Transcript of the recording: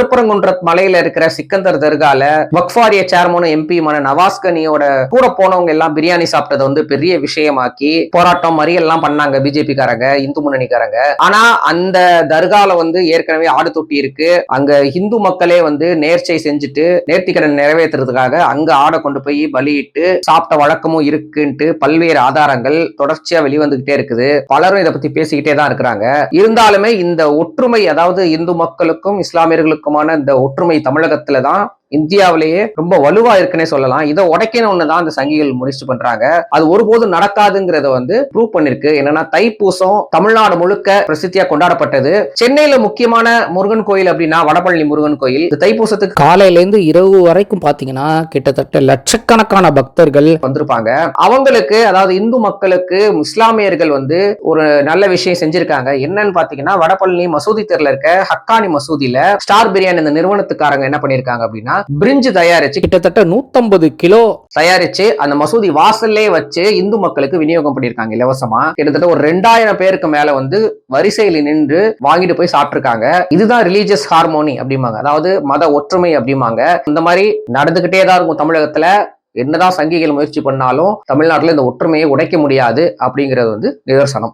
திருப்பரங்குன்ற மலையில இருக்கிற சிக்கந்தர் தர்கால வக்ஃபாரிய சேர்மனும் எம்பியுமான நவாஸ் கனியோட கூட போனவங்க எல்லாம் பிரியாணி சாப்பிட்டதை வந்து பெரிய விஷயமாக்கி போராட்டம் மறியல்லாம் பண்ணாங்க பிஜேபி காரங்க, இந்து முன்னணிக்காரங்க. ஆனா அந்த தர்கால வந்து ஏற்கனவே ஆடு தொட்டி இருக்கு. அங்க இந்து மக்களே வந்து நேர்ச்சை செஞ்சுட்டு நேர்த்திக்கடன் நிறைவேற்றுறதுக்காக அங்க ஆடை கொண்டு போய் பலியிட்டு சாப்பிட்ட வழக்கமும் இருக்குன்ட்டு பல்வேறு ஆதாரங்கள் தொடர்ச்சியா வெளிவந்துகிட்டே இருக்குது. பலரும் இதை பத்தி பேசிக்கிட்டே தான் இருக்கிறாங்க. இருந்தாலுமே இந்த ஒற்றுமை, அதாவது இந்து மக்களுக்கும் இஸ்லாமியர்களுக்குமான இந்த ஒற்றுமை தமிழகத்துல தான் இந்தியாவிலேயே ரொம்ப வலுவா இருக்குன்னே சொல்லலாம். இதை உடைக்கணும்னு தான் அந்த சங்கிகள் முயற்சி பண்றாங்க. அது ஒருபோதும் நடக்காதுங்கிறத வந்து ப்ரூவ் பண்ணிருக்கு. என்னன்னா தைப்பூசம் தமிழ்நாடு முழுக்க பிரசித்தியா கொண்டாடப்பட்டது. சென்னையில முக்கியமான முருகன் கோயில் அப்படின்னா வடபழனி முருகன் கோயில். தைப்பூசத்துக்கு காலையில இருந்து இரவு வரைக்கும் பாத்தீங்கன்னா கிட்டத்தட்ட லட்சக்கணக்கான பக்தர்கள் வந்திருப்பாங்க. அவங்களுக்கு, அதாவது இந்து மக்களுக்கு இஸ்லாமியர்கள் வந்து ஒரு நல்ல விஷயம் செஞ்சிருக்காங்க. என்னன்னு பாத்தீங்கன்னா வடபழனி மசூதி தெருல இருக்க ஹக்கானி மசூதியில ஸ்டார் பிரியாணி இந்த நிறுவனத்துக்காரங்க என்ன பண்ணிருக்காங்க அப்படின்னா பிரிஞ்சு தயாரிச்சு கிட்டத்தட்ட 150 கிலோ தயாரிச்சு அந்த மசூதி வாசல்லே வச்சு இந்து மக்களுக்கு விநியோகம் பண்ணிருக்காங்க இலவசமா. கிட்டத்தட்ட ஒரு 2000 பேருக்கு மேல வந்து வரிசையில் நின்று வாங்கிட்டு போய் சாப்பிட்டுருக்காங்க. இதுதான் ரிலீஜியஸ் ஹார்மோனி அப்படிம்பாங்க, அதாவது மத ஒற்றுமை அப்படிம்பாங்க. இந்த மாதிரி நடந்துகிட்டே தான் இருக்கும் தமிழகத்துல. என்னதான் சங்கிகள் முயற்சி பண்ணாலும் தமிழ்நாட்டுல இந்த ஒற்றுமையை உடைக்க முடியாது அப்படிங்கிறது வந்து நிதர்சனம்.